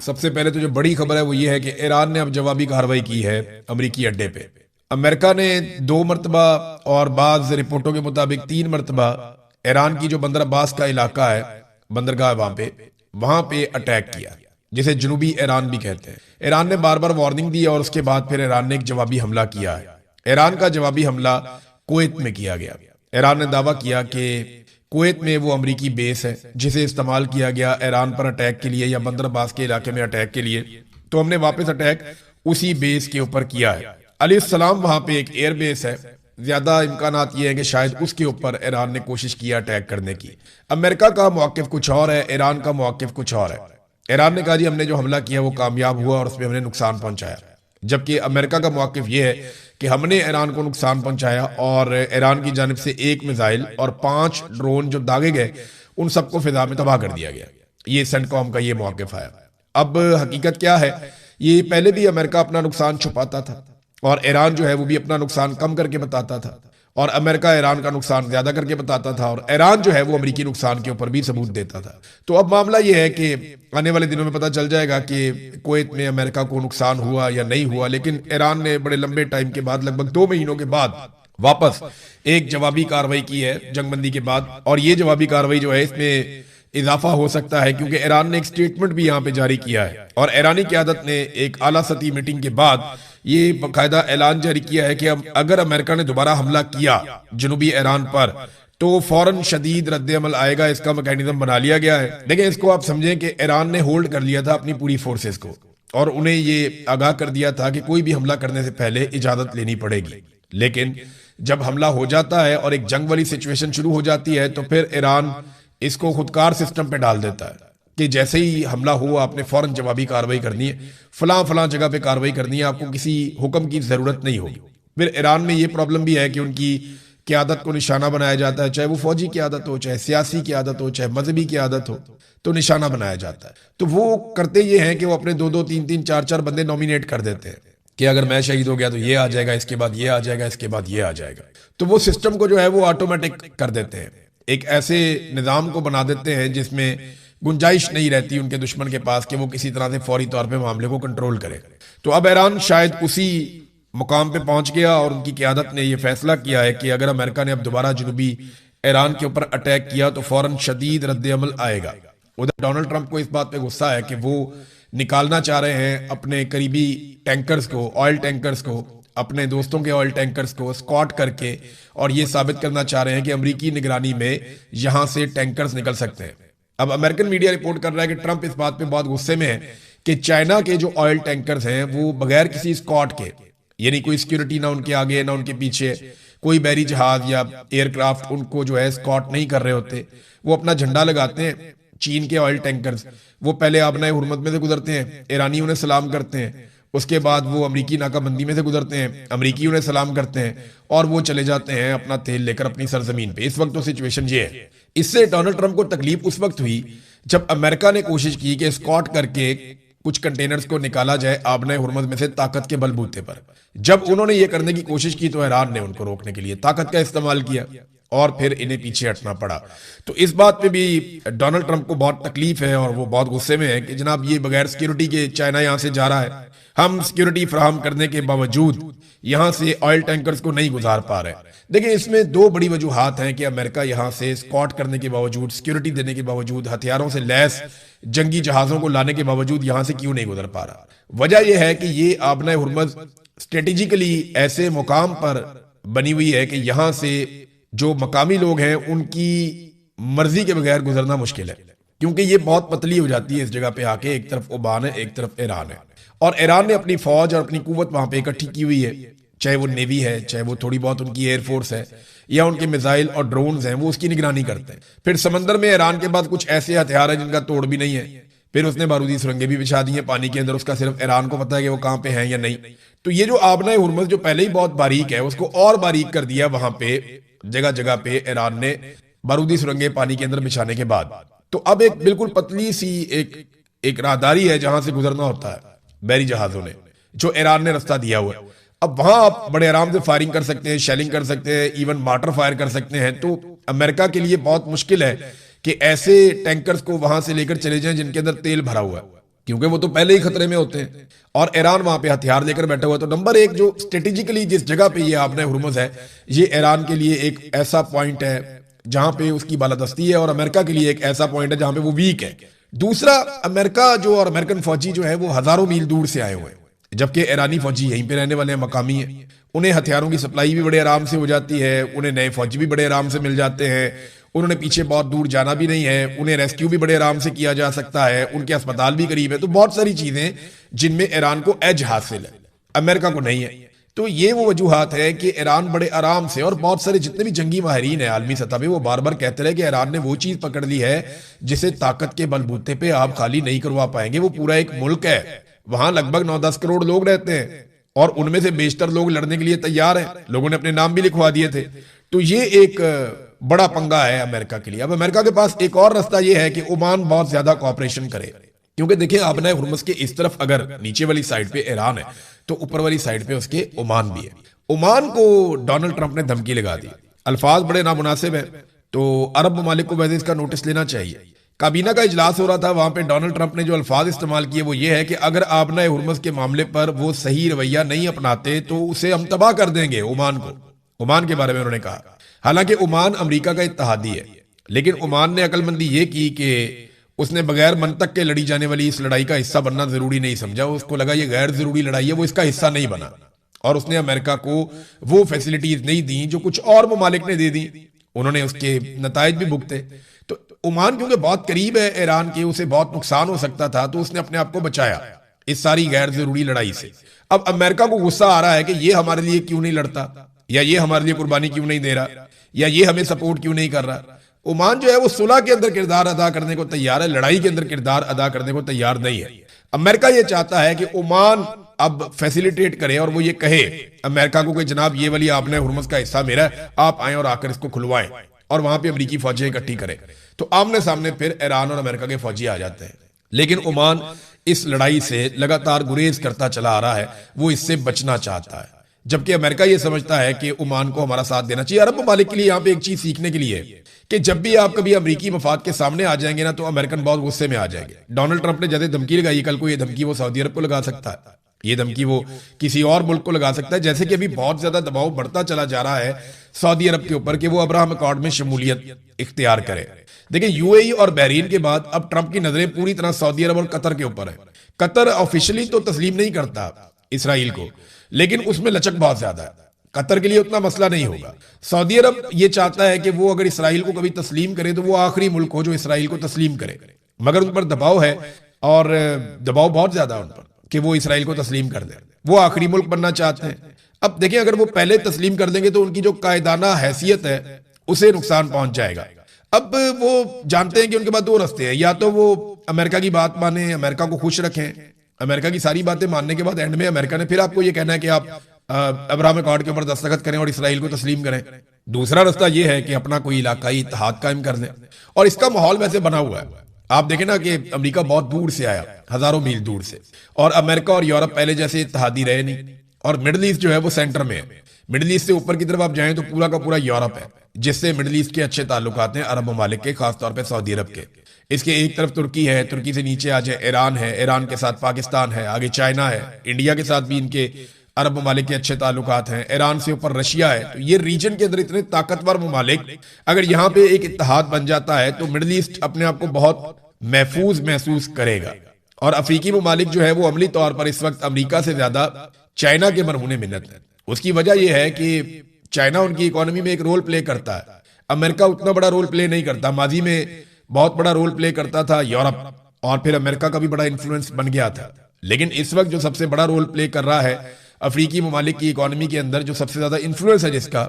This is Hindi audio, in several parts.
सबसे पहले तो जो बड़ी खबर है वो ये है कि ईरान ने अब जवाबी कार्रवाई की है अमरीकी अड्डे पे। अमेरिका ने 2 मरतबा और बाज़ रिपोर्टों के मुताबिक 3 मरतबा ईरान की जो बंदर अब्बास का इलाका है, बंदरगाह वहां पे अटैक किया, जिसे जनूबी ईरान भी कहते हैं। ईरान ने बार बार वार्निंग दी और उसके बाद फिर ईरान ने एक जवाबी हमला किया है। ईरान का जवाबी हमला कुवैत में किया गया। ईरान ने दावा किया कि कुवैत में वो अमरीकी बेस है जिसे इस्तेमाल किया गया ईरान पर अटैक के लिए या बंदर अब्बास के इलाके में अटैक के लिए, तो हमने वापस अटैक उसी बेस के ऊपर किया है। अलैहिस्सलाम वहां पे एक एयर बेस है, ज्यादा इम्कानात ये है कि शायद उसके ऊपर ईरान ने कोशिश किया अटैक करने की। अमेरिका का मौकिफ कुछ और है, ईरान का मौकिफ कुछ और है। ईरान ने कहा जी हमने जो हमला किया वो कामयाब हुआ और उसमें हमने नुकसान पहुंचाया, जबकि अमेरिका का मौकिफ ये है कि हमने ईरान को नुकसान पहुंचाया और ईरान की जानिब से 1 मिसाइल और 5 ड्रोन जो दागे गए उन सबको फिजा में तबाह कर दिया गया। ये सेंटकॉम का ये मौकिफ आया। अब हकीकत क्या है, ये पहले भी अमेरिका अपना नुकसान छुपाता था और ईरान जो है वो भी अपना नुकसान कम करके बताता था, और अमेरिका ईरान का नुकसान ज्यादा करके बताता था, और ईरान जो है वो अमेरिकी नुकसान के ऊपर भी सबूत देता था। तो अब मामला ये है कि आने वाले दिनों में पता चल जाएगा कि कुवैत में अमेरिका को नुकसान हुआ या नहीं हुआ, लेकिन ईरान ने बड़े लंबे टाइम के बाद, लगभग 2 महीनों के बाद वापस एक जवाबी कार्रवाई की है जंगबंदी के बाद। और ये जवाबी कार्रवाई जो है इसमें इजाफा हो सकता है क्योंकि ईरान ने एक स्टेटमेंट भी यहाँ पे जारी किया है, और ईरानी क़यादत ने एक आला सतही मीटिंग के बाद ये बाकायदा ऐलान जारी किया है कि अगर अमेरिका ने दोबारा हमला किया जनूबी ईरान पर तो फौरन शदीद रद्द-ए-अमल आएगा। इसका मैकेनिज्म बना लिया गया है। देखिए, इसको आप समझें कि ईरान ने होल्ड कर लिया था अपनी पूरी फोर्सेस को और उन्हें ये आगाह कर दिया था कि कोई भी हमला करने से पहले इजाजत लेनी पड़ेगी। लेकिन जब हमला हो जाता है और एक जंग वाली सिचुएशन शुरू हो जाती है तो फिर ईरान इसको खुदकार सिस्टम पे डाल देता है कि जैसे ही हमला हो आपने फौरन जवाबी कार्रवाई करनी है, फलां फलां जगह पे कार्रवाई करनी है, आपको किसी हुक्म की जरूरत नहीं होगी। फिर ईरान में ये प्रॉब्लम भी है कि उनकी क़यादत को निशाना बनाया जाता है, चाहे वो फौजी क़यादत हो, चाहे सियासी क़यादत हो, चाहे मजहबी क़यादत हो, तो निशाना बनाया जाता है। तो वो करते ये हैं कि वो अपने 2-2, 3-3, 4-4 बंदे नॉमिनेट कर देते हैं कि अगर मैं शहीद हो गया तो ये आ जाएगा, इसके बाद ये आ जाएगा, इसके बाद ये आ जाएगा। तो वो सिस्टम को जो है वो ऑटोमेटिक कर देते हैं, एक ऐसे निज़ाम को बना देते हैं जिसमें गुंजाइश नहीं रहती उनके दुश्मन के पास कि वो किसी तरह से फौरी तौर पे मामले को कंट्रोल करे। तो अब ईरान शायद उसी मुकाम पे पहुंच गया और उनकी क़यादत ने यह फैसला किया है कि अगर अमेरिका ने अब दोबारा जनूबी ईरान के ऊपर अटैक किया तो फौरन शदीद रद्द-ए-अमल आएगा। उधर डोनाल्ड ट्रंप को इस बात पे गुस्सा है कि वो निकालना चाह रहे हैं अपने करीबी टैंकर्स को, ऑयल टैंकर्स को, अपने दोस्तों के ऑयल टैंकर्स को स्कॉट करके, और ये साबित करना चाह रहे हैं कि अमरीकी निगरानी में यहां से टैंकर्स निकल सकते हैं। अब अमेरिकन मीडिया रिपोर्ट कर रहा है कि ट्रंप इस बात पे बहुत गुस्से में है कि चाइना के जो ऑयल टैंकर्स हैं वो बगैर किसी स्कॉट के, यानी कोई सिक्योरिटी ना उनके आगे ना उनके पीछे, कोई बहरी जहाज या एयरक्राफ्ट उनको जो है स्कॉट नहीं कर रहे होते, वो अपना झंडा लगाते हैं। चीन के ऑयल टैंकर्स वो पहले आबनाए हुरमत में से गुजरते हैं, ईरानी उन्हें सलाम करते हैं, उसके बाद वो अमरीकी नाकाबंदी में से गुजरते हैं, अमरीकी उन्हें सलाम करते हैं और वो चले जाते हैं अपना तेल लेकर अपनी सरजमीन पे। इस वक्त तो सिचुएशन ये है। इससे डोनाल्ड ट्रंप को तकलीफ उस वक्त हुई जब अमेरिका ने कोशिश की कि स्कॉट करके कुछ कंटेनर्स को निकाला जाए आबनाए हुरमत में से ताकत के बलबूते पर। जब उन्होंने ये करने की कोशिश की तो ईरान ने उनको रोकने के लिए ताकत का इस्तेमाल किया और फिर इन्हें पीछे हटना पड़ा। तो इस बात पे भी डोनाल्ड ट्रंप को बहुत तकलीफ है और वो बहुत गुस्से में है कि जनाब ये बगैर सिक्योरिटी के चाइना यहां से जा रहा है, हम सिक्योरिटी फराहम करने के बावजूद यहां से ऑयल टैंकर्स को नहीं गुजार पा रहे। देखिए, इसमें 2 बड़ी वजूहात हैं कि अमेरिका यहां से स्कॉट करने के बावजूद, सिक्योरिटी देने के बावजूद, हथियारों से लैस जंगी जहाजों को लाने के बावजूद यहां से क्यों नहीं गुजर पा रहा। वजह यह है कि ये आबनाए हुरमज स्ट्रेटेजिकली ऐसे मुकाम पर बनी हुई है कि यहां से जो मकामी लोग हैं उनकी मर्जी के बगैर गुजरना मुश्किल है, क्योंकि ये बहुत पतली हो जाती है इस जगह पे आके। एक तरफ ओमान है, एक तरफ ईरान है, और ईरान ने अपनी फौज और अपनी कुव्वत वहां पे इकट्ठी की हुई है, चाहे वो नेवी है, चाहे वो थोड़ी बहुत उनकी एयरफोर्स है या उनके मिसाइल और ड्रोन्स हैं, वो उसकी निगरानी करते हैं। फिर समंदर में ईरान के पास कुछ ऐसे हथियार हैं जिनका तोड़ भी नहीं है। फिर उसने बारूदी सुरंगें भी बिछा दी हैं पानी के अंदर, उसका सिर्फ ईरान को पता है कि वो कहां पे हैं या नहीं। तो ये जो आबनाए हुरमुज जो पहले ही बहुत बारीक है उसको और बारीक कर दिया वहां पे जगह जगह पे ईरान ने बारूदी सुरंगें पानी के अंदर बिछाने के बाद। तो अब एक बिल्कुल पतली सी एक राहदारी है जहां से गुजरना होता है बहरी जहाजों ने, जो ईरान ने रास्ता दिया हुआ है। अब वहां आप बड़े आराम से फायरिंग कर सकते हैं, शेलिंग कर सकते हैं, इवन मार्टर फायर कर सकते हैं। तो अमेरिका के लिए बहुत मुश्किल है कि ऐसे टैंकर्स को वहां से लेकर चले जाएं जिनके अंदर तेल भरा हुआ है, क्योंकि वो तो पहले ही खतरे में होते हैं और ईरान वहां पे हथियार लेकर बैठा हुआ है। तो नंबर एक, जो स्ट्रेटेजिकली जिस जगह पे ये आपने हुर्मुज़ है, ये ईरान के लिए एक ऐसा पॉइंट है जहां पे उसकी बालादस्ती है, और अमेरिका के लिए एक ऐसा पॉइंट है जहां पे वो वीक है। दूसरा, अमेरिका जो और अमेरिकन फौजी जो है वो हजारों मील दूर से आए हुए हैं, जबकि ईरानी फौजी यहीं पे रहने वाले हैं, मकामी है। उन्हें हथियारों की सप्लाई भी बड़े आराम से हो जाती है, उन्हें नए फौजी भी बड़े आराम से मिल जाते हैं, उन्होंने पीछे बहुत दूर जाना भी नहीं है, उन्हें रेस्क्यू भी बड़े आराम से किया जा सकता है, उनके अस्पताल भी करीब है। तो बहुत सारी चीजें जिनमें ईरान को एज हासिल है, अमेरिका को नहीं है। तो ये वो वजूहात है कि ईरान बड़े आराम से, और बहुत सारे जितने भी जंगी माहिरीन है आलमी सतह पे, वो बार बार कहते रहे कि ईरान ने वो चीज पकड़ ली है जिसे ताकत के बलबूते पे आप खाली नहीं करवा पाएंगे। वो पूरा एक मुल्क है, वहां लगभग 9-10 करोड़ लोग रहते हैं और उनमें से बेशतर लोग लड़ने के लिए तैयार हैं। लोगों ने अपने नाम भी लिखवा दिए थे। तो ये एक बड़ा पंगा है अमेरिका के लिए। अब अमेरिका के पास एक और रास्ता ये है कि ओमान बहुत ज्यादा कॉपरेशन करे, क्योंकि देखिए आपने हुर्मुज़ के इस तरफ अगर नीचे वाली साइड पे ईरान है तो ऊपर वाली साइड पे उसके ओमान भी है। ओमान को डोनाल्ड ट्रंप ने धमकी लगा दी, अल्फाज बड़े नामुनासिब है, तो अरब ममालिक को वैसे इसका नोटिस लेना चाहिए। काबीना का इजलास हो रहा था, वहां पे डोनाल्ड ट्रंप ने जो अल्फाज इस्तेमाल किए वो ये है कि अगर आपने हुर्मुज़ के मामले पर वो सही रवैया नहीं अपनाते तो उसे हम तबाह कर देंगे ओमान को। ओमान के बारे में उन्होंने कहा। हालांकि ओमान अमेरिका का इत्तेहादी है, लेकिन ओमान ने अकलमंदी ये की कि उसने बगैर मंतक के लड़ी जाने वाली इस लड़ाई का हिस्सा बनना जरूरी नहीं समझा। उसको लगा ये गैर जरूरी लड़ाई है, वो इसका हिस्सा नहीं बना, और उसने अमेरिका को वो फैसिलिटीज नहीं दी जो कुछ और ममालिक ने दे दी। उन्होंने उसके नतायज भी भुगते। तो ओमान क्योंकि बहुत करीब है ईरान के, उसे बहुत नुकसान हो सकता था, तो उसने अपने आप को बचाया इस सारी गैर जरूरी लड़ाई से। अब अमेरिका को गुस्सा आ रहा है कि ये हमारे लिए क्यों नहीं लड़ता, या ये हमारे लिए कुर्बानी क्यों नहीं दे रहा, या ये हमें सपोर्ट क्यों नहीं कर रहा। ओमान जो है वो सुलह के अंदर किरदार अदा करने को तैयार है, लड़ाई के अंदर किरदार अदा करने को तैयार नहीं है। अमेरिका ये चाहता है कि ओमान अब फैसिलिटेट करे और वो ये कहे अमेरिका को कि जनाब ये वाली आपने हुर्मुज़ का हिस्सा मेरा है, आप आए और आकर इसको खुलवाएं, और वहां पे अमेरिकी फौजें इकट्ठी करें। तो आमने सामने फिर ईरान और अमेरिका के फौजी आ जाते हैं। लेकिन ओमान इस लड़ाई से लगातार गुरेज करता चला आ रहा है, वो इससे बचना चाहता है, जबकि अमेरिका ये समझता है कि ओमान को हमारा साथ देना चाहिए। अरब ममालिक के लिए यहाँ पे एक चीज सीखने के लिए है कि जब भी आप कभी अमेरिकी मफाद के सामने आ जाएंगे ना, तो अमेरिकन बहुत गुस्से में आ जाएंगे। डोनाल्ड ट्रंप ने जैसे धमकी लगाई कल को, ये धमकी वो सऊदी अरब को लगा सकता है, ये धमकी वो किसी और मुल्क को लगा सकता है। जैसे कि अभी बहुत ज्यादा दबाव बढ़ता चला जा रहा है सऊदी अरब के ऊपर कि वो अब्राहम अकॉर्ड में शमूलियत इख्तियार करे। देखिए यूएई और बहरीन के बाद अब ट्रंप की नजरें पूरी तरह सऊदी अरब और कतर के ऊपर है। कतर ऑफिशियली तो तस्लीम नहीं करता इसराइल को, लेकिन उसमें लचक बहुत ज्यादा है। कतर के लिए उतना मसला नहीं होगा। सऊदी अरब ये चाहता है कि वो अगर इसराइल को कभी तस्लीम करे तो वो आखिरी मुल्क हो जो इसराइल को तस्लीम करे, मगर उन पर दबाव है, और दबाव बहुत ज्यादा उन पर कि वो इसराइल को तस्लीम कर दे। वो आखिरी मुल्क बनना चाहते हैं। अब देखिए अगर वो पहले तस्लीम कर देंगे तो उनकी जो कायदाना हैसियत है उसे नुकसान पहुंच जाएगा। अब वो जानते हैं कि उनके पास दो रास्ते हैं, या तो वो अमेरिका की बात माने, अमेरिका को खुश रखें, अमेरिका की सारी बातें मानने के बाद एंड में अमेरिका ने फिर आपको ये कहना है कि आप अब्राहम अकॉर्ड के ऊपर दस्तखत करें और इसराइल को तस्लीम करें। दूसरा रास्ता ये है कि अपना कोई इलाकाई इत्तेहाद कायम कर लें, और इसका माहौल वैसे बना हुआ है। आप देखें ना कि अमेरिका बहुत दूर से आया, हजारों मील दूर से, और अमेरिका और यूरोप पहले जैसे इत्तेहादी रहे नहीं, और मिडिल ईस्ट जो है वो सेंटर में है। मिडिल ईस्ट से ऊपर की तरफ आप जाएं तो पूरा का पूरा यूरोप है, जिससे मिडिल ईस्ट के अच्छे ताल्लुकात हैं अरब ममालिक के, खासतौर पर सऊदी अरब के। इसके एक तरफ तुर्की है, तुर्की से नीचे आ जाए ईरान है, ईरान के साथ पाकिस्तान है, आगे चाइना है, इंडिया के साथ भी इनके अरब ममालिक के अच्छे ताल्लुकात हैं, ईरान से ऊपर रशिया है। तो ये रीजन के अंदर इतने ताकतवर ममालिक, अगर यहाँ पे एक इत्तेहाद बन जाता है तो मिडिल ईस्ट अपने आप को बहुत महफूज महसूस करेगा। और अफ्रीकी ममालिक जो है वो अमली तौर पर इस वक्त अमेरिका से ज्यादा चाइना के मरहूने मिन्नत है। उसकी वजह यह है कि चाइना उनकी इकोनॉमी में एक रोल प्ले करता है, अमेरिका उतना बड़ा रोल प्ले नहीं करता। माजी में बहुत बड़ा रोल प्ले करता था यूरोप, और फिर अमेरिका का भी बड़ा इन्फ्लुएंस बन गया था। लेकिन इस वक्त जो सबसे बड़ा रोल प्ले कर रहा है अफ्रीकी ममालिक की इकोनॉमी के अंदर, जो सबसे ज्यादा इन्फ्लुएंस है जिसका,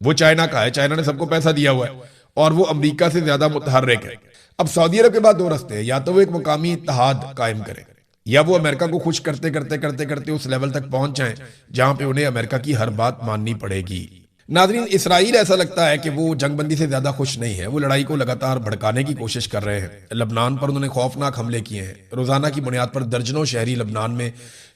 वो चाइना का है। चाइना ने सबको पैसा दिया हुआ है और वो अमेरिका से ज्यादा मुतहर्रिक है। अब सऊदी अरब के बाद दो रास्ते हैं, या तो वो एक मुकामी इत्तेहाद कायम करे, या वो अमेरिका को खुश करते करते करते करते उस लेवल तक पहुंच जाएं जहां पे उन्हें अमेरिका की हर बात माननी पड़ेगी। नाज़रीन, इसराइल ऐसा लगता है कि वो जंगबंदी से ज्यादा खुश नहीं है। वो लड़ाई को लगातार भड़काने की कोशिश कर रहे हैं। लबनान पर उन्होंने खौफनाक हमले किए हैं। रोजाना की बुनियाद पर दर्जनों शहरी लबनान में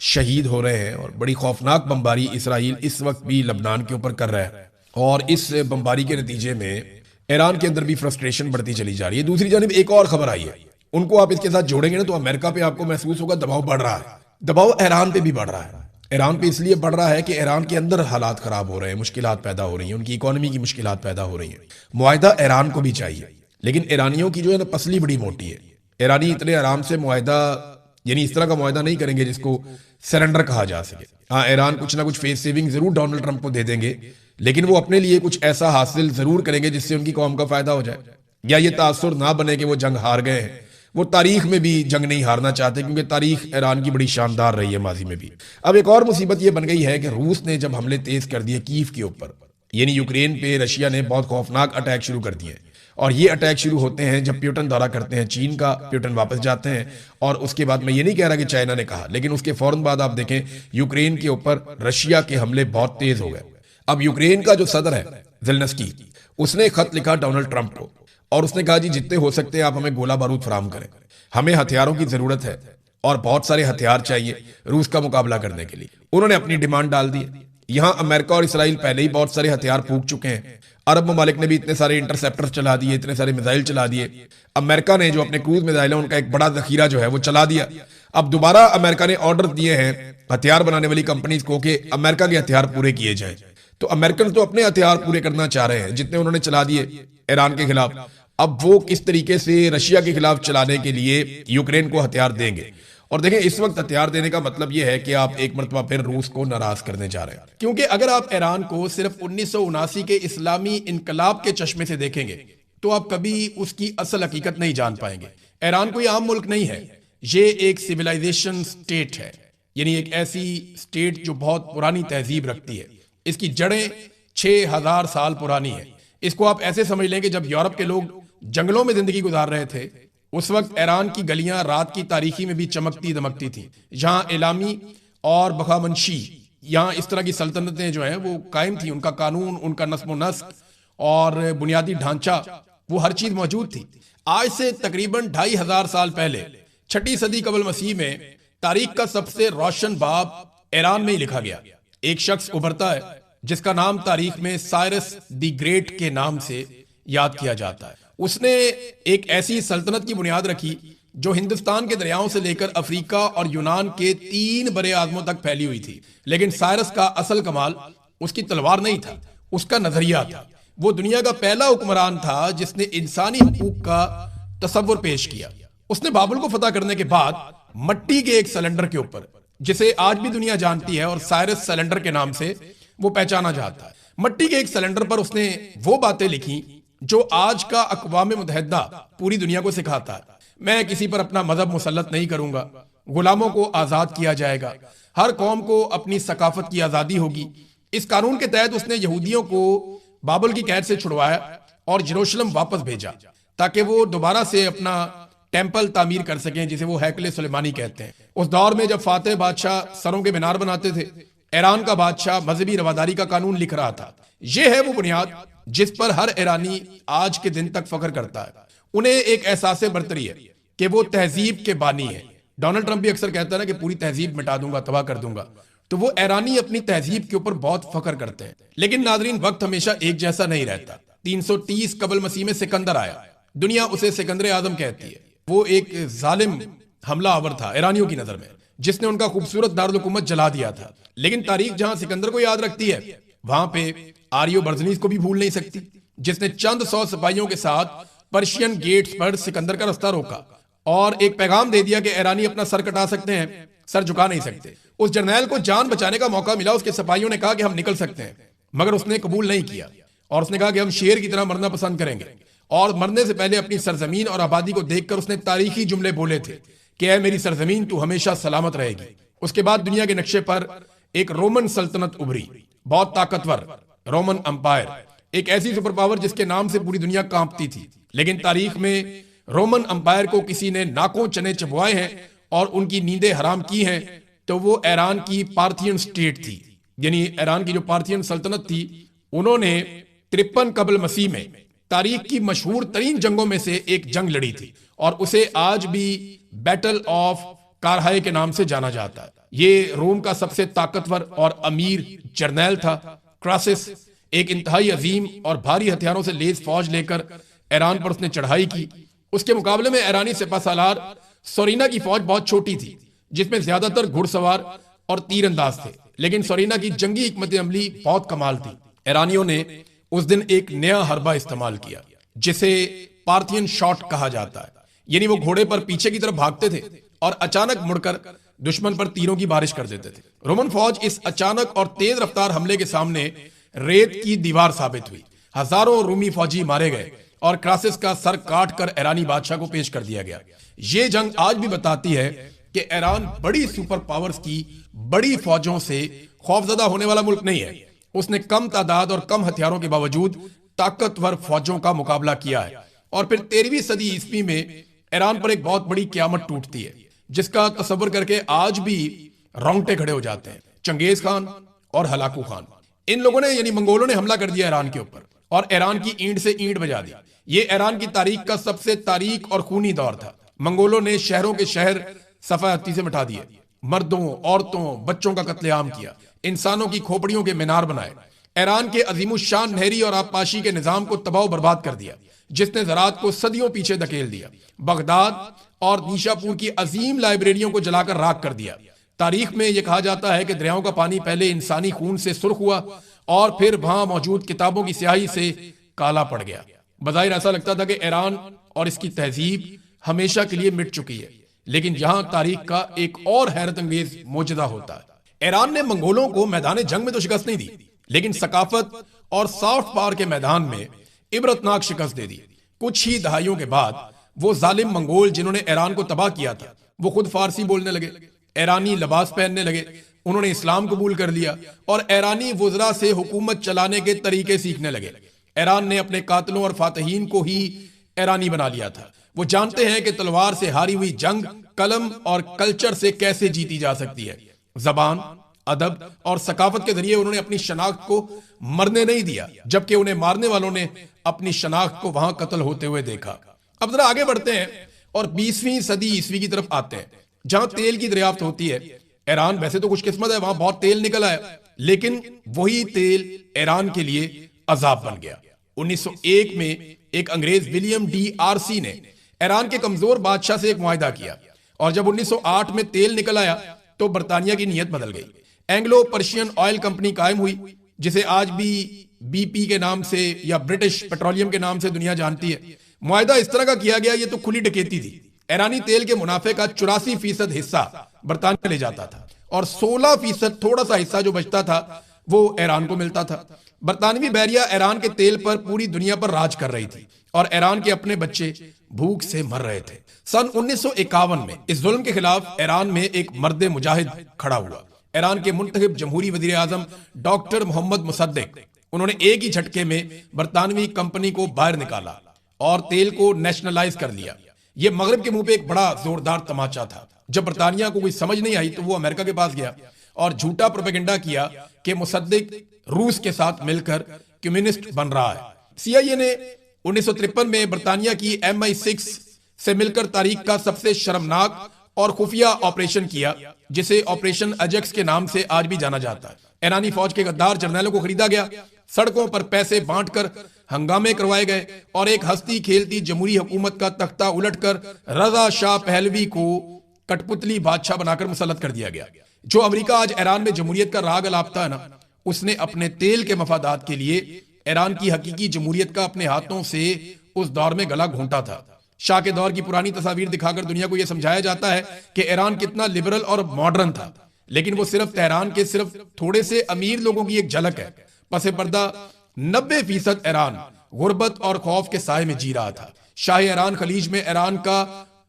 शहीद हो रहे हैं, और बड़ी खौफनाक बमबारी इसराइल इस वक्त भी लबनान के ऊपर कर रहा है। और इस बमबारी के नतीजे में ईरान के अंदर भी फ्रस्ट्रेशन बढ़ती चली जा रही है। दूसरी जानिब एक और खबर आई है उनको आप इसके साथ जोड़ेंगे ना तो अमेरिका पे आपको महसूस होगा दबाव बढ़ रहा है। दबाव ईरान पे भी बढ़ रहा है। ईरान पे इसलिए बढ़ रहा है कि ईरान के अंदर हालात खराब हो रहे हैं, मुश्किलात पैदा हो रही हैं, उनकी इकोनॉमी की मुश्किलात पैदा हो रही हैं। मुआहिदा ईरान को भी चाहिए, लेकिन ईरानियों की जो है ना पसली बड़ी मोटी है। ईरानी इतने आराम से मुआहिदा, यानी इस तरह का मुआहिदा नहीं करेंगे जिसको सरेंडर कहा जा सके। हाँ, ईरान कुछ ना कुछ फेस सेविंग जरूर डोनाल्ड ट्रंप को दे देंगे, लेकिन वो अपने लिए कुछ ऐसा हासिल जरूर करेंगे जिससे उनकी कौम का फायदा हो जाए। या ये तासुर ना बने कि वो जंग हार गए हैं। वो तारीख में भी जंग नहीं हारना चाहते, क्योंकि तारीख ईरान की बड़ी शानदार रही है माजी में भी। अब एक और मुसीबत ये बन गई है कि रूस ने जब हमले तेज कर दिए कीव के ऊपर, यानी यूक्रेन पे रशिया ने बहुत खौफनाक अटैक शुरू कर दिए। और ये अटैक शुरू होते हैं जब प्यूटन दौरा करते हैं चीन का, प्यूटन वापस जाते हैं। और उसके बाद मैं ये नहीं कह रहा कि चाइना ने कहा, लेकिन उसके फौरन बाद आप देखें यूक्रेन के ऊपर रशिया के हमले बहुत तेज हो गए। अब यूक्रेन का जो सदर है ज़ेलेंस्की, उसने खत लिखा डोनाल्ड ट्रंप को और उसने कहा जी जितने हो सकते हैं आप हमें गोला बारूद फराम करें, हमें हथियारों की जरूरत है और बहुत सारे हथियार चाहिए रूस का मुकाबला करने के लिए। उन्होंने अपनी डिमांड डाल दी। यहां अमेरिका और इसराइल पहले ही बहुत सारे हथियार फूंक चुके हैं। अरब ममालिक ने भी इतने सारे इंटरसेप्टर चला दिए, इतने सारे मिसाइल चला दिए। अमेरिका ने जो अपने क्रूज मिसाइल है उनका एक बड़ा जखीरा जो है वो चला दिया। अब दोबारा अमेरिका ने ऑर्डर दिए हैं हथियार बनाने वाली कंपनीज को कि अमेरिका के हथियार पूरे किए जाए। तो अमेरिकन तो अपने हथियार पूरे करना चाह रहे हैं जितने उन्होंने चला दिए ईरान के खिलाफ। अब वो किस तरीके से रशिया के खिलाफ चलाने के लिए यूक्रेन को हथियार देंगे। और देखें इस वक्त हथियार देने का मतलब यह है कि आप एक मरतबा फिर रूस को नाराज करने जा रहे हैं, क्योंकि अगर आप ईरान को सिर्फ 1979 के इस्लामी इनकलाब के चश्मे से देखेंगे तो आप कभी उसकी असल हकीकत नहीं जान पाएंगे। ईरान कोई आम मुल्क नहीं है, ये एक सिविलाइजेशन स्टेट है, यानी एक ऐसी स्टेट जो बहुत पुरानी तहजीब रखती है। इसकी जड़ें 6000 साल पुरानी है। इसको आप ऐसे समझ लें कि जब यूरोप के लोग जंगलों में जिंदगी गुजार रहे थे उस वक्त ईरान की गलियां रात की तारीखी में भी चमकती दमकती थी। जहां इलामी और बखामनशी, यहाँ इस तरह की सल्तनतें जो हैं वो कायम थी। उनका कानून, उनका नस्म नस्क और बुनियादी ढांचा, वो हर चीज मौजूद थी। आज से तकरीबन 2500 साल पहले 6ठी सदी कबल मसीह में तारीख का सबसे रोशन बाब ईरान में ही लिखा गया। एक शख्स उभरता है जिसका नाम तारीख में साइरस द ग्रेट के नाम से याद किया जाता है। उसने एक ऐसी सल्तनत की बुनियाद रखी जो हिंदुस्तान के दरियाओं से लेकर अफ्रीका और यूनान के 3 बड़े आज़मों तक फैली हुई थी। लेकिन साइरस का असल कमाल उसकी तलवार नहीं था, उसका नजरिया था। वो दुनिया का पहला हुक्मरान था जिसने इंसानी हुकूक का तसव्वुर पेश किया। उसने बाबुल को फतह करने के बाद मट्टी के एक सिलेंडर के ऊपर, जिसे आज भी दुनिया जानती है और साइरस सिलेंडर के नाम से वो पहचाना जाता है, मट्टी के एक सिलेंडर पर उसने वो बातें लिखी जो आज का अक़वाम मुत्तहिदा पूरी दुनिया को सिखाता है। मैं किसी पर अपना मजहब मुसल्लत नहीं करूंगा, गुलामों को आजाद किया जाएगा, हर कौम को अपनी सकाफत की आजादी होगी। इस कानून के तहत उसने यहूदियों को बाबुल की कैद से छुड़वाया और यरूशलेम वापस भेजा ताकि वो दोबारा से अपना टेंपल तामीर कर सकें, जिसे वो हैकले सुलेमानी कहते हैं। उस दौर में जब फातेह बादशाह सरों के मीनार बनाते थे, ईरान का बादशाह मजहबी रवादारी का कानून लिख रहा था। यह है वो बुनियाद जिस पर हर ईरानी आज के दिन तक फख्र करता है। उन्हें एक एहसास बरतरी है कि वो तहजीब के बानी है। डोनाल्ड ट्रंप भी अक्सर कहता है ना कि पूरी तहजीब मिटा दूंगा, तबाह कर दूंगा। तो वो ईरानी अपनी तहजीब के ऊपर बहुत फख्र करते हैं। लेकिन नादरीन, वक्त हमेशा एक जैसा नहीं रहता। 330 कबल मसीह में सिकंदर आया, दुनिया उसे सिकंदर आजम कहती है। वो एक जालिम हमला आवर था ईरानियों की नजर में, जिसने उनका खूबसूरत दारुल हुकूमत जला दिया था। लेकिन तारीख जहां सिकंदर को याद रखती है, वहां पे आर्यो बर्जनीस को भी भूल नहीं सकती, जिसने चंद 100 सिपाहियों के साथ पर्शियन गेट्स पर सिकंदर का रास्ता रोका और एक पैगाम दे दिया कि ईरानी अपना सर कटा सकते हैं, सर झुका नहीं सकते। उस जर्नैल को जान बचाने का मौका मिला। उसके सिपाहियों ने कहा कि हम निकल सकते हैं, मगर उसने कबूल नहीं किया और उसने कहा कि हम शेर की तरह मरना पसंद करेंगे। और मरने से पहले अपनी सरजमीन और आबादी को देखकर उसने तारीखी जुमले बोले थे कि ऐ मेरी सरजमीन, तू हमेशा सलामत रहेगी। उसके बाद दुनिया के नक्शे पर एक रोमन सल्तनत उभरी, बहुत ताकतवर रोमन अंपायर, एक ऐसी सुपर पावर जिसके नाम से पूरी दुनिया कांपती थी। लेकिन तारीख में रोमन अंपायर को किसी ने नाकों चने चबवाए हैं और उनकी नींदें हराम की हैं, तो वो ईरान की पार्थियन स्टेट थी। यानी ईरान की जो पार्थियन सल्तनत थी, उन्होंने 53 कबल मसीह में तारीख की मशहूर तरीन जंगों में से एक जंग लड़ी थी और उसे आज भी बैटल ऑफ कारहाय के नाम से जाना जाता है। ये रोम का सबसे ताकतवर और अमीर जर्नैल था। क्रासिस एक इंतहाई अजीम और भारी हथियारों से लेस फौज लेकर ईरान पर उसने चढ़ाई की उसके मुकाबले में ईरानी सिपहसालार सोरीना की फौज बहुत छोटी थी, जिसमें ज्यादातर घुड़सवार और तीरंदाज थे, लेकिन सोरीना की जंगी हिकमत अमली बहुत कमाल थी। ईरानियों ने उस दिन एक नया हरबा इस्तेमाल किया जिसे पार्थियन शॉट कहा जाता है, यानी वो घोड़े पर पीछे की तरफ भागते थे और अचानक मुड़कर दुश्मन पर तीरों की बारिश कर देते थे। रोमन फौज इस अचानक और तेज रफ्तार हमले के सामने रेत की दीवार साबित हुई। हजारों रूमी फौजी मारे गए और क्रासिस का सर काट कर ईरानी बादशाह को पेश कर दिया गया। ये जंग आज भी बताती है कि ईरान बड़ी सुपर पावर्स की बड़ी फौजों से खौफजदा होने वाला मुल्क नहीं है। उसने कम तादाद और कम हथियारों के बावजूद ताकतवर फौजों का मुकाबला किया है। और फिर 13वीं सदी ईस्वी में ईरान पर एक बहुत बड़ी क्यामत टूटती है, जिसका तस्वर करके आज भी रोंगटे खड़े हो जाते हैं। चंगेज खान और हलाकू खान, इन लोगों ने यानी मंगोलों ने हमला कर दिया ईरान के ऊपर और ईरान की ईंट से ईंट बजा दी। ये ईरान की तारीख का सबसे तारीख और खूनी दौर था। मंगोलों ने शहरों के शहर सफायती से मिटा दिए, मर्दों, औरतों, बच्चों का कत्लेआम किया, इंसानों की खोपड़ियों के मीनार बनाए। ईरान के अजीमुशान नहरी और आबपाशी के निजाम को तबाह बर्बाद कर दिया, जिसने ज़राअत को सदियों पीछे धकेल दिया। बगदाद और नीशापुर की अजीम लाइब्रेरियों को जलाकर राख कर दिया। तारीख में यह कहा जाता है कि दरियाओं का पानी पहले इंसानी खून से सुर्ख हुआ और फिर वहां मौजूद किताबों की स्याही से काला पड़ गया। बज़ाहिर ऐसा लगता था कि ईरान और इसकी तहजीब हमेशा के लिए मिट चुकी है, लेकिन यहां तारीख का एक और हैरत अंगेज मोजदा होता है। ईरान ने मंगोलों को मैदान जंग में तो शिकस्त नहीं दी, लेकिन सकाफत और सॉफ्ट पावर के मैदान में इबरतनाक शिकस्त दे दी। कुछ ही दहाइयों के बाद वो जालिम मंगोल जिन्होंने ईरान को तबाह किया था, वो खुद फारसी बोलने लगे, ईरानी लिबास पहनने लगे, उन्होंने इस्लाम कबूल कर लिया और ईरानी वुज़रा से हुकूमत चलाने के तरीके सीखने लगे। ईरान ने अपने कातलों और फातहीन को ही ईरानी बना लिया था। वो जानते हैं कि तलवार से हारी हुई जंग कलम और कल्चर से कैसे जीती जा सकती है। जबान, अदब और सकाफत के जरिए उन्होंने अपनी शनाख्त को मरने नहीं दिया, जबकि उन्हें मारने वालों ने अपनी शनाख्त को वहां कत्ल होते हुए देखा। अब जरा आगे बढ़ते हैं और 20वीं सदी ईस्वी की तरफ आते हैं, जहां तेल की दरियाफ्त होती है। ईरान वैसे तो खुशकिस्मत है, वहां बहुत तेल निकल आया, लेकिन वही तेल ईरान के लिए अजाब बन गया। 1901 में एक अंग्रेज विलियम डी आरसी ने ईरान के कमजोर बादशाह से एक मुआहिदा किया और जब 1908 में तेल निकल आया तो बरतानिया की नीयत बदल गई। एंग्लो पर्शियन ऑयल कंपनी कायम हुई, जिसे आज भी बीपी के नाम से या ब्रिटिश पेट्रोलियम के नाम से दुनिया जानती है। मुआहिदा इस तरह का किया गया, ये तो खुली डकैती थी। ईरानी तेल के मुनाफे का 84% हिस्सा बरतानिया ले जाता था और 16% थोड़ा सा हिस्सा जो बचता था वो ईरान को मिलता था। बरतानवी बहरिया ईरान के तेल पर पूरी दुनिया पर राज कर रही थी और ईरान के अपने बच्चे भूख से मर रहे थे। सन 1951 में इस जुल्म के खिलाफ ईरान में एक मर्द मुजाहिद खड़ा हुआ। ईरान के मुंतखब जमहूरी वजीर आजम डॉक्टर मोहम्मद मुसद्दिक, उन्होंने एक ही झटके में बरतानवी कंपनी को बाहर निकाला और तेल को नेशनलाइज कर लिया। यह मगरब के मुंह पे एक बड़ा जोरदार तमाचा था। जब बरतानिया को कोई समझ नहीं आई तो वो अमेरिका के पास गया और झूठा प्रोपेगेंडा किया कि मुसद्दिक रूस के साथ मिलकर कम्युनिस्ट बन रहा है। CIA ने 1953 में बरतानिया की MI6 से मिलकर तारीख का सबसे शर्मनाक और खुफिया ऑपरेशन किया, जिसे ऑपरेशन अजेक्स के नाम से आज भी जाना जाता है। ईरानी फौज के गद्दार जर्नैलों को खरीदा गया, सड़कों पर पैसे बांटकर हंगामे करवाए गए और एक हंसती खेलती जमहूरी हुकूमत का तख्ता उलटकर रजा शाह पहलवी को कठपुतली बादशाह बनाकर मुसल्लत कर दिया गया। जो अमेरिका आज ईरान में जमहूरियत का राग अलापता है ना, उसने अपने तेल के मफादात के लिए ईरान की हकीकी जमहूरियत का अपने हाथों से उस दौर में गला घोंटा था। शाह के दौर की पुरानी तस्वीर दिखाकर दुनिया को यह समझाया जाता है कि ईरान कितना लिबरल और मॉडर्न था, लेकिन वो सिर्फ तेहरान के सिर्फ थोड़े से अमीर लोगों की एक झलक है। पसे पर्दा 90% ईरान गुर्बत और खौफ के साए में जी रहा था। शाह ईरान खलीज में ईरान का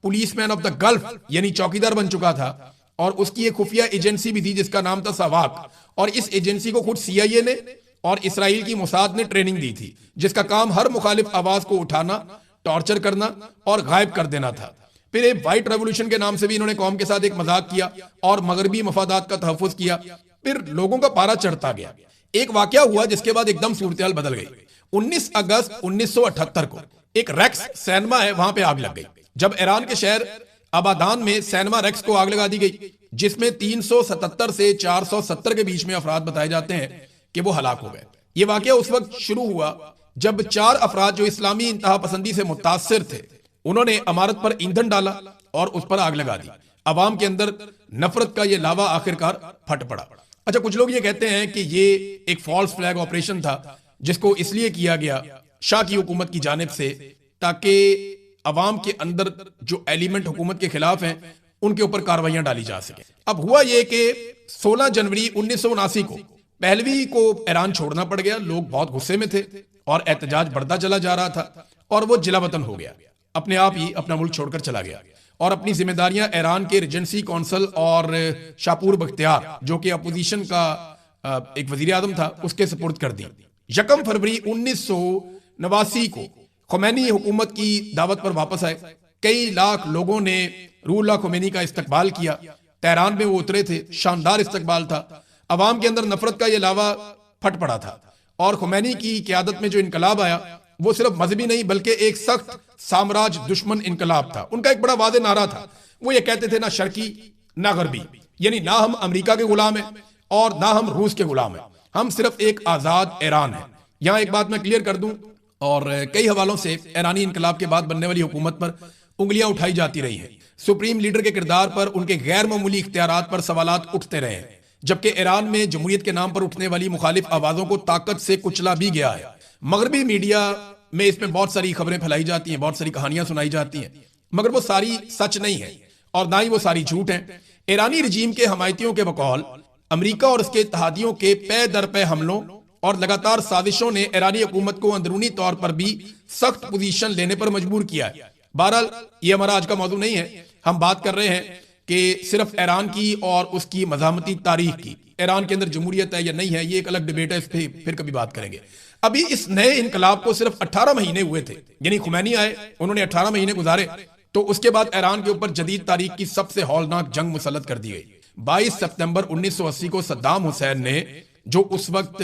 पुलिसमैन ऑफ द गल्फ यानी चौकीदार बन चुका था और उसकी एक खुफिया एजेंसी भी थी जिसका नाम था सवाक, और इस एजेंसी को खुद CIA ने और इसराइल की मोसाद ने ट्रेनिंग दी थी, जिसका काम हर मुखालिफ आवाज को उठाना, टॉर्चर करना और गायब कर देना था। फिर एक व्हाइट रेवोल्यूशन के नाम से भी इन्होंने कौम के साथ एक मजाक किया और मगरबी मफादात का तहफ्फुज किया। फिर लोगों का पारा चढ़ता गया। एक वाकया हुआ जिसके बाद एकदम सूरत बदल गई। 19 अगस्त 1978 को एक रेक्स सिनेमा है, वहां पे आग लग गई। जब ईरान के शहर अबादान में सिनेमा रेक्स को आग लगा दी गई, जिसमें 377 से 470 के बीच में अफराद बताए जाते हैं कि वो हलाक हो गए। ये वाकया उस वक्त शुरू हुआ जब 4 अफराद जो इस्लामी इंतहा पसंदी से मुतासिर थे, उन्होंने इमारत पर ईंधन डाला और उस पर आग लगा दी। अवाम के अंदर नफरत का ये लावा आखिरकार फट पड़ा। अच्छा, कुछ लोग ये कहते हैं कि ये एक फॉल्स फ्लैग ऑपरेशन था जिसको इसलिए किया गया शाह की हुकूमत की जानिब से ताकि अवाम के अंदर जो एलिमेंट हुकूमत के खिलाफ हैं उनके ऊपर कार्रवाइयां डाली जा सके। अब हुआ यह कि 16 जनवरी 1979 को पहलवी को ईरान छोड़ना पड़ गया। लोग बहुत गुस्से में थे और एहतजाज बढ़ता चला जा रहा था और वो जिला वतन हो गया, अपने आप ही अपना मुल्क छोड़कर चला गया और अपनी जिम्मेदारियां ईरान के रिजेंसी कौंसल और शापूर बख्तियार जो कि अपोजिशन का एक वजीर आजम था उसके सुपुर्द कर दी। 1 फरवरी 1989 को खुमैनी हुकूमत की दावत पर वापस आए। कई लाख लोगों ने रूहुल्लाह खुमैनी का इस्तकबाल किया। तेहरान में वो उतरे थे, शानदार इस्तकबाल था। अवाम के अंदर नफरत का ये लावा फट पड़ा था और खुमैनी की क़यादत में जो इनकलाब आया वो सिर्फ मजहबी नहीं बल्कि एक सख्त साम्राज्य दुश्मन इनकलाब था। उनका एक बड़ा वादे नारा था, वो ये कहते थे ना शर्की ना गरबी, यानी ना हम अमेरिका के गुलाम हैं और ना हम रूस के गुलाम हैं, हम सिर्फ एक आजाद ईरान है। यहां एक बात मैं क्लियर कर दूं, और कई हवालों से ईरानी इनकलाब के बाद बनने वाली हुकूमत पर उंगलियां उठाई जाती रही हैं। सुप्रीम लीडर के किरदार पर, उनके गैर मामूली इख्तियारात पर सवालात उठते रहे हैं, जबकि ईरान में जमहूरियत के नाम पर उठने वाली मुखालिफ आवाजों को ताकत से कुचला भी गया है। मगरबी मीडिया में इसमें बहुत सारी खबरें फैलाई जाती हैं, बहुत सारी कहानियां सुनाई जाती हैं, मगर वो सारी सच नहीं है और ना ही वो सारी झूठ है। ईरानी रजीम के हमायतियों के बकौल अमेरिका और उसके इत्तेहादियों के पे दर पे हमलों और लगातार साजिशों ने ईरानी हुकूमत को अंदरूनी तौर पर भी सख्त पोजीशन लेने पर मजबूर किया है। बहरहाल ये हमारा आज का मौजू नहीं है, हम बात कर रहे हैं कि सिर्फ ईरान की और उसकी मज़ामती तारीख की। ईरान के अंदर जमहूरियत है या नहीं है, ये एक अलग डिबेट है, इस पर फिर कभी बात करेंगे। अभी इस नए इनकलाब को सिर्फ 18 महीने हुए थे, यानी खुमैनी आए, उन्होंने 18 महीने गुजारे, तो उसके बाद ईरान के ऊपर जदीद तारीख की सबसे हौलनाक जंग मुसल्लत कर दी गई। 22 सितंबर 1980 को सद्दाम हुसैन ने, जो उस वक्त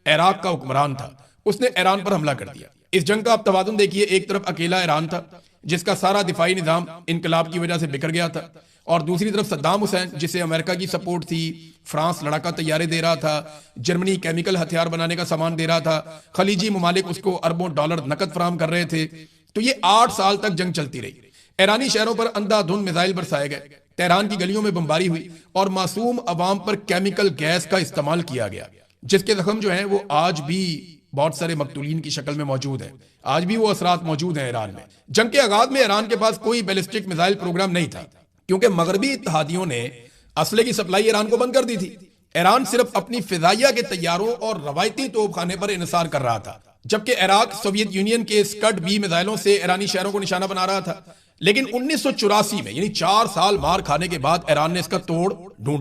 इराक का हुक्मरान था, उसने ईरान पर हमला कर दिया। इस जंग का आप तवाज़ुन देखिए, एक तरफ अकेला ईरान था जिसका सारा दिफाई निजाम इनकलाब की वजह से बिखर गया था, और दूसरी तरफ सद्दाम हुसैन जिसे अमेरिका की सपोर्ट थी, फ्रांस लड़ाका तैयारे दे रहा था, जर्मनी केमिकल हथियार बनाने का सामान दे रहा था, खलीजी ममालिक उसको अरबों डॉलर नकद फराम कर रहे थे। तो ये 8 साल तक जंग चलती रही। ईरानी शहरों पर अंधाधुंध मिसाइल बरसाए गए, तेहरान की गलियों में बमबारी हुई और मासूम अवाम पर केमिकल गैस का इस्तेमाल किया गया, जिसके जख्म जो हैं वो आज भी बहुत सारे मकतूलीन की शक्ल में मौजूद हैं। आज भी वो असरात मौजूद हैं ईरान में। जंग के आगाज में ईरान के पास कोई बैलिस्टिक मिसाइल प्रोग्राम नहीं था, क्योंकि मगरबी इत्तेहादियों ने असले की सप्लाई ईरान को बंद कर दी थी। ईरान सिर्फ अपनी फिजाइया के तैयारों और रवायती तोपखाने पर इन्हिसार कर रहा था, जबकि इराक सोवियत यूनियन के स्कड बी मिसाइलों से ईरानी शहरों को निशाना बना रहा था। लेकिन 1984 में, यानी 4 साल मार खाने के बाद, ईरान ने इसका तोड़ ढूंढ